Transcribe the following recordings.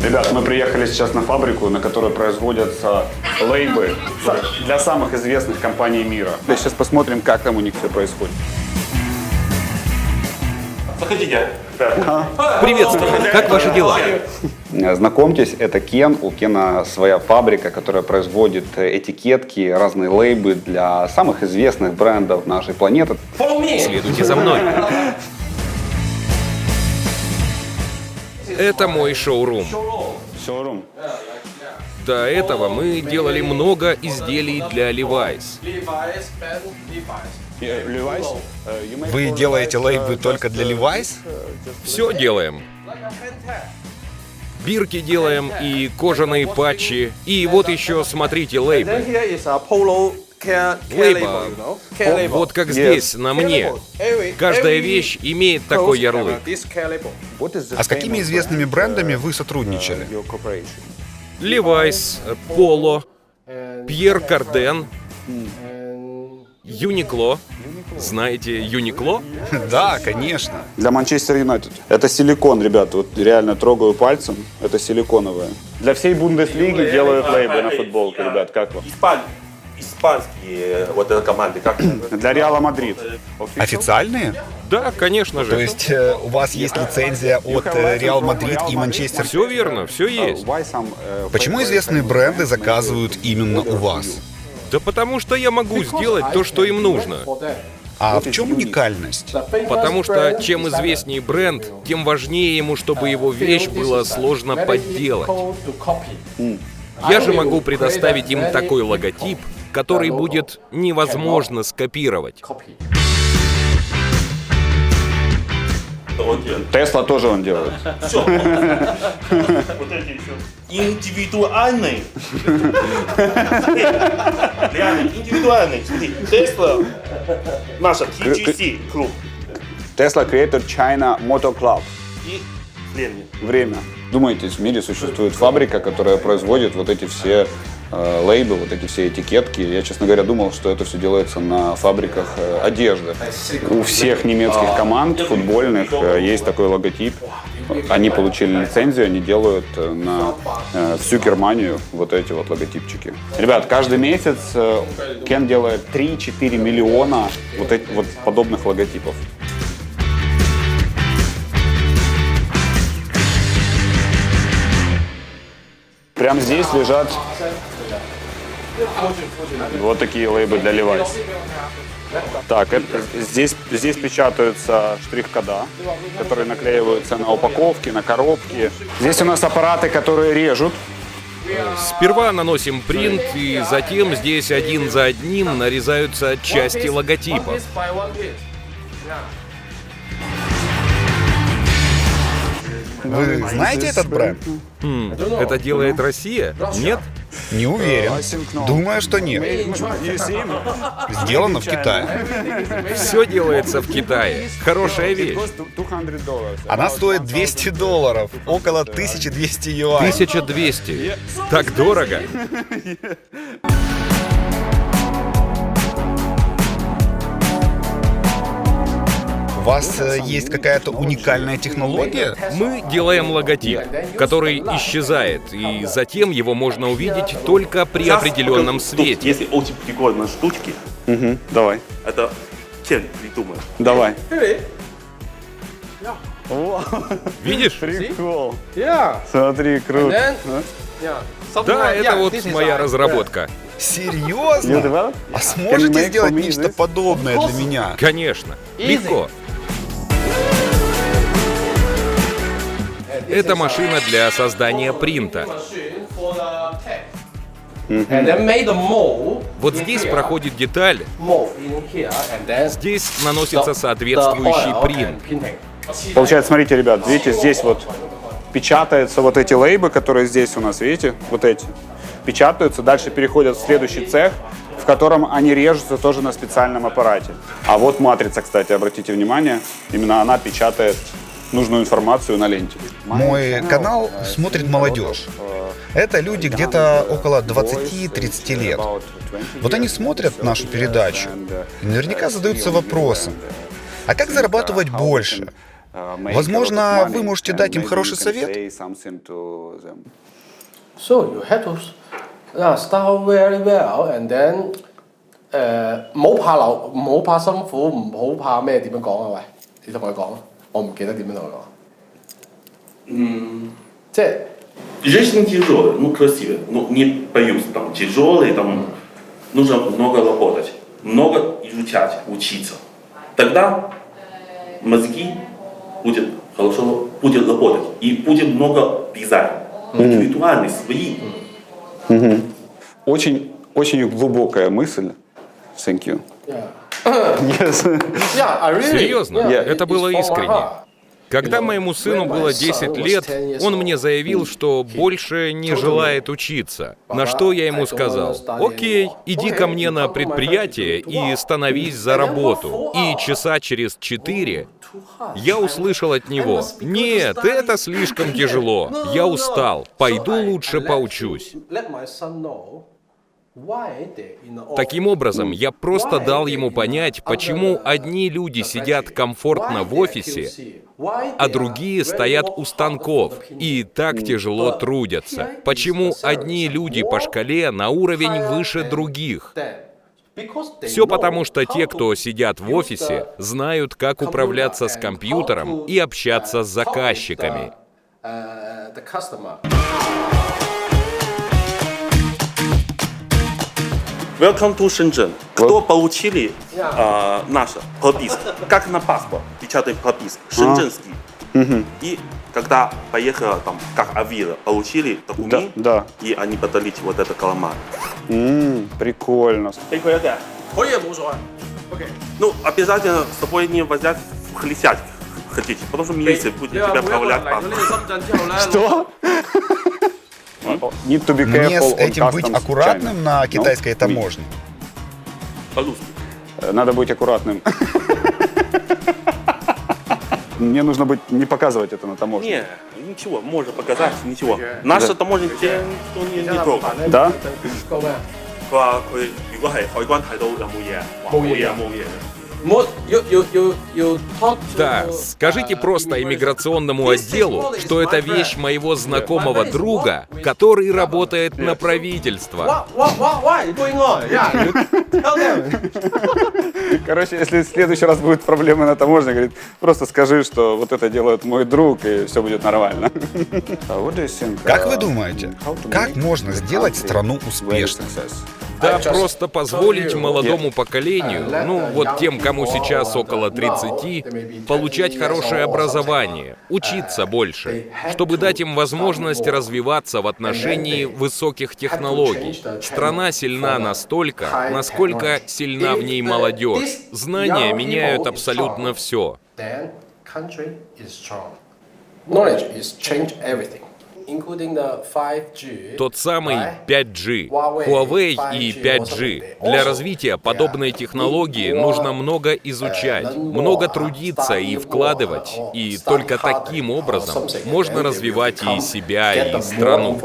Ребят, мы приехали сейчас на фабрику, на которой производятся лейбы для самых известных компаний мира. Сейчас посмотрим, как там у них все происходит. Заходите. Приветствую, как ваши дела? Знакомьтесь, это Кен. У Кена своя фабрика, которая производит этикетки, разные лейбы для самых известных брендов нашей планеты. Следуйте за мной. Это мой шоурум. Шоурум. До этого мы делали много изделий для Levi's. Вы делаете лейбы только для Levi's? Все делаем. Бирки делаем и кожаные патчи. И вот еще, смотрите, лейбы. Лейба, вот как здесь, на мне. Каждая вещь имеет такой ярлык. А с какими известными брендами вы сотрудничали? Levi's, Polo, Пьер Карден, Uniqlo. Знаете Uniqlo? Да, конечно. Для Манчестер Юнайтед. Это силикон, ребята. Вот реально трогаю пальцем. Это силиконовое. Для всей Бундеслиги делают лейбы на футболке, ребят. Как вам? Испанские вот эта команды, как? Для Реала Мадрид. Официальные? Да, конечно То же. есть у вас есть лицензия от Реал Мадрид и Манчестер? Все верно, все есть. Почему известные бренды заказывают именно у вас? Да потому что я могу сделать то, что им нужно. А в чем уникальность? Потому что чем известнее бренд, тем важнее ему, чтобы его вещь было сложно подделать. Я же могу предоставить им такой логотип, который будет невозможно скопировать. Тесла тоже он делает. Все. Вот эти все. Индивидуальный. Реально, индивидуальный. Смотри, Tesla, наша TGC клуб. Tesla Creator China Motor Club. И время. Время. Думаете, в мире существует фабрика, которая производит вот эти все лейбы, вот эти все этикетки? Я, честно говоря, думал, что это все делается на фабриках одежды. У всех немецких команд футбольных есть такой логотип. Они получили лицензию, они делают на всю Германию вот эти вот логотипчики. Ребят, каждый месяц Кен делает 3-4 миллиона вот подобных логотипов. Прямо здесь лежат вот такие лейбы для Levi's. Так, здесь печатаются штрих-кода, которые наклеиваются на упаковки, на коробки. Здесь у нас аппараты, которые режут. Сперва наносим принт, и затем здесь один за одним нарезаются части логотипа. Вы знаете этот бренд? Это делает Россия? Нет? Не уверен. Думаю, что нет. Сделано в Китае. Все делается в Китае. Хорошая вещь. Она стоит $200, около 1200 юаней. 1200. Так дорого. У вас есть какая-то уникальная технология? Мы делаем логотип, который исчезает, и затем его можно увидеть только при определенном свете. Если очень прикольные штучки, Давай, это Кен придумал. давай. Видишь? Прикол. Yeah. Смотри, круто. Then, yeah. Something Да, like- это yeah, вот this is моя like- разработка. Серьезно? А сможете сделать нечто подобное для меня? Конечно. Легко. Это машина для создания принта. And then make the mold. Вот здесь проходит деталь, Mold in here, and then здесь наносится соответствующий принт. Получается, смотрите, ребят, видите, здесь вот печатаются вот эти лейбы, которые здесь у нас, видите, вот эти. Печатаются, дальше переходят в следующий цех, в котором они режутся тоже на специальном аппарате. А вот матрица, кстати, обратите внимание, именно она печатает нужную информацию на ленте. Мой канал смотрит молодежь. Это люди где-то около 20-30 лет. Вот они смотрят нашу передачу и наверняка задаются вопросом, а как зарабатывать больше? Возможно, вы можете дать им хороший совет? So you have to start very well, and then 唔好怕流，唔好怕辛苦，唔好怕咩？點樣講啊？喂，你同佢講，我唔記得點樣同佢講。即係 Жизнь тяжелая, ну красивая, но не боюсь, там тяжелый, там нужно много работать, много изучать, учиться. Тогда мозги будет хорошо, будет работать и будет много дизайна, индивидуальный, свои. Очень, очень глубокая мысль. Thank you. Yes. Серьезно, это было искренне. Когда моему сыну было 10 лет, он мне заявил, что больше не желает учиться. На что я ему сказал: «Окей, иди ко мне на предприятие и становись за работу». И часа через 4 я услышал от него: «Нет, это слишком тяжело. Я устал. Пойду лучше поучусь». Таким образом, я просто дал ему понять, почему одни люди сидят комфортно в офисе, а другие стоят у станков и так тяжело трудятся. Почему одни люди по шкале на уровень выше других? Все потому, что те, кто сидят в офисе, знают, как управляться с компьютером и общаться с заказчиками. Welcome to Shenzhen. Кто получили наше прописку, как на паспорт, печатный прописк, шэньчжэнский. И когда поехала там, как авиа, получили документ, Да. и они подали вот это каламар. Прикольно. Ну, обязательно с собой не взять в хлестять хотите, потому что милиция будет тебя проверять паспорт. Что? Need to be Мне careful с on этим быть customs аккуратным China. на китайской No? таможне. По-русски. Надо быть аккуратным. Мне нужно быть, не показывать это на таможне. Не, ничего, можно показать, ничего. Наша таможня тебя никто не трогает. Да? 佢話佢如果係海關睇到有冇嘢，冇嘢。Да, скажите просто иммиграционному отделу, что это вещь моего знакомого друга, который работает на правительство. Короче, если в следующий раз будут проблемы на таможне, говорит, просто скажи, что вот это делает мой друг, и все будет нормально. Как вы думаете, как можно сделать страну успешной? Да, просто позволить молодому поколению, ну вот тем, кому сейчас около 30, получать хорошее образование, учиться больше, чтобы дать им возможность развиваться в отношении высоких технологий. Страна сильна настолько, насколько сильна в ней молодежь. Знания меняют абсолютно все. Тот самый 5G, Huawei и 5G. Для развития подобной технологии нужно много изучать, много трудиться и вкладывать, и только таким образом можно развивать и себя, и страну.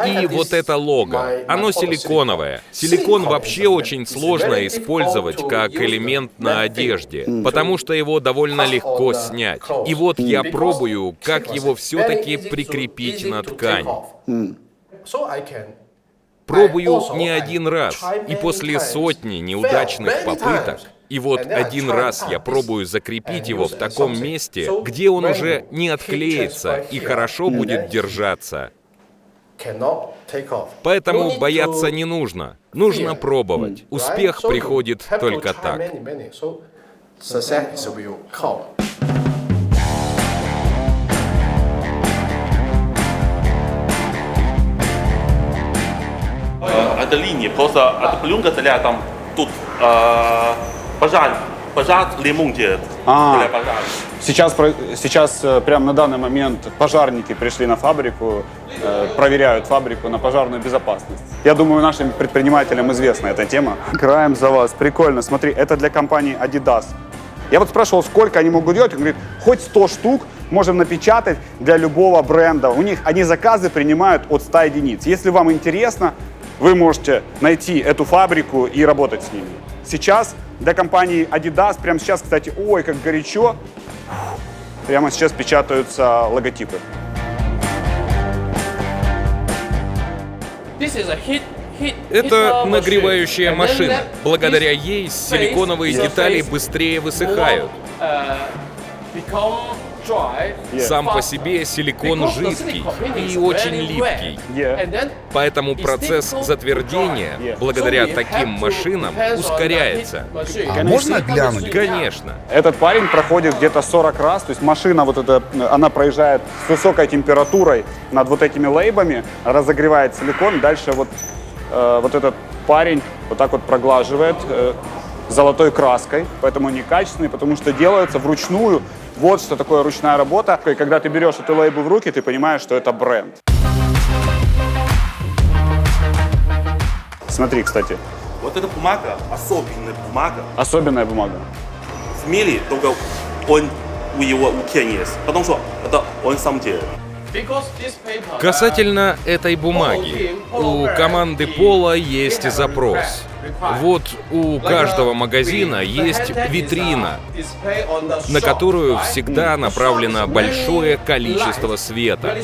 И вот это лого, оно силиконовое. Силикон вообще очень сложно использовать как элемент на одежде, потому что его довольно легко снять. И вот я пробую, как его все-таки прикрепить на ткань. Пробую не один раз, и после сотни неудачных попыток, и вот один раз я пробую закрепить его в таком месте, где он уже не отклеится и хорошо будет держаться. Поэтому бояться не нужно. Нужно пробовать. Успех приходит только так. Эта линия просто от пленка для там тут пожар ремонт делает. Для пожара. Сейчас прямо на данный момент пожарники пришли на фабрику, проверяют фабрику на пожарную безопасность. Я думаю, нашим предпринимателям известна эта тема. Краем за вас. Прикольно. Смотри, это для компании Adidas. Я вот спрашивал, сколько они могут делать. Он говорит, хоть 100 штук можем напечатать для любого бренда. У них они заказы принимают от 100 единиц. Если вам интересно, вы можете найти эту фабрику и работать с ними. Сейчас для компании Adidas, прямо сейчас, кстати, ой, как горячо. прямо сейчас печатаются логотипы. Это нагревающая машина. Благодаря ей силиконовые детали быстрее высыхают. Сам по себе силикон жидкий и очень липкий. Поэтому процесс затвердения благодаря таким машинам ускоряется. А можно глянуть? Конечно. Этот парень проходит где-то 40 раз, то есть машина вот эта, она проезжает с высокой температурой над вот этими лейбами, разогревает силикон, дальше вот этот парень вот так вот проглаживает золотой краской, поэтому они качественные, потому что делаются вручную. Вот что такое ручная работа. И когда ты берешь эту лейбу в руки, ты понимаешь, что это бренд. Смотри, кстати. Вот эта бумага, особенная бумага. Особенная бумага. В мире только он у его руки есть. Потому что это он сам делает. Касательно этой бумаги, у команды Пола есть запрос. Вот у каждого магазина есть витрина, на которую всегда направлено большое количество света.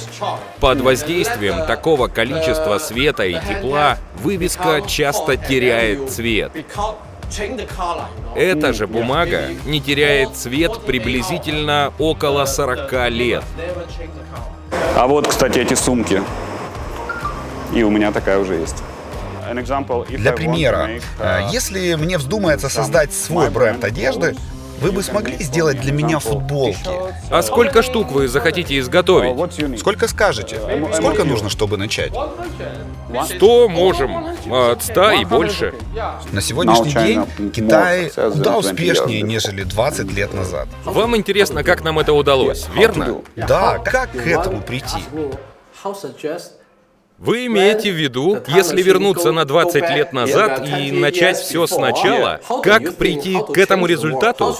Под воздействием такого количества света и тепла вывеска часто теряет цвет. Эта же бумага не теряет цвет приблизительно около 40 лет. А вот, кстати, эти сумки. И у меня такая уже есть. Для примера, если мне вздумается создать свой бренд одежды, вы бы смогли сделать для меня футболки? А сколько штук вы захотите изготовить? Сколько скажете? Сколько нужно, чтобы начать? 100 можем, от 100 и больше. На сегодняшний день Китай куда успешнее, нежели 20 лет назад. Вам интересно, как нам это удалось, верно? Да, как к этому прийти? Вы имеете в виду, если вернуться на 20 лет назад и начать все сначала, как прийти к этому результату?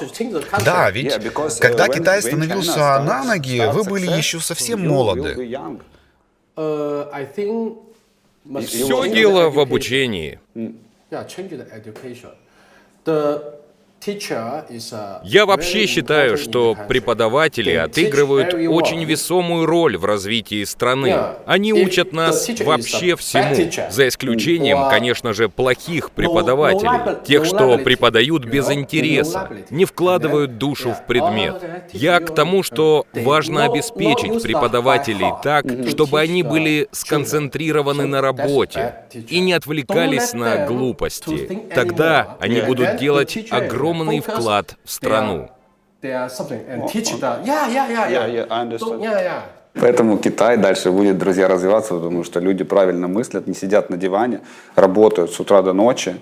Да, ведь когда Китай становился на ноги, вы были еще совсем молоды. Все дело в обучении. Я вообще считаю, что преподаватели отыгрывают очень весомую роль в развитии страны. Они учат нас вообще всему, за исключением, конечно же, плохих преподавателей, тех, что преподают без интереса, не вкладывают душу в предмет. Я к тому, что важно обеспечить преподавателей так, чтобы они были сконцентрированы на работе и не отвлекались на глупости. Тогда они будут делать огромный вклад в страну. Поэтому Китай дальше будет, друзья, развиваться, потому что люди правильно мыслят, не сидят на диване, работают с утра до ночи,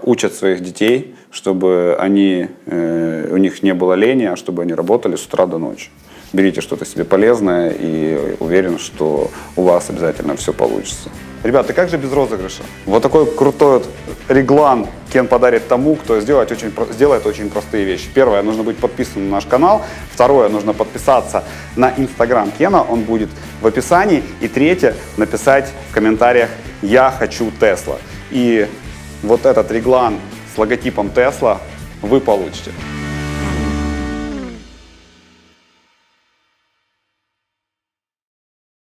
учат своих детей, чтобы у них не было лени, а чтобы они работали с утра до ночи. Берите что-то себе полезное и уверен, что у вас обязательно все получится. Ребята, как же без розыгрыша? Вот такой крутой реглан Кен подарит тому, кто сделает очень простые вещи. Первое, нужно быть подписанным на наш канал. Второе, нужно подписаться на Инстаграм Кена, он будет в описании. И третье, написать в комментариях «Я хочу Тесла». И вот этот реглан с логотипом Тесла вы получите.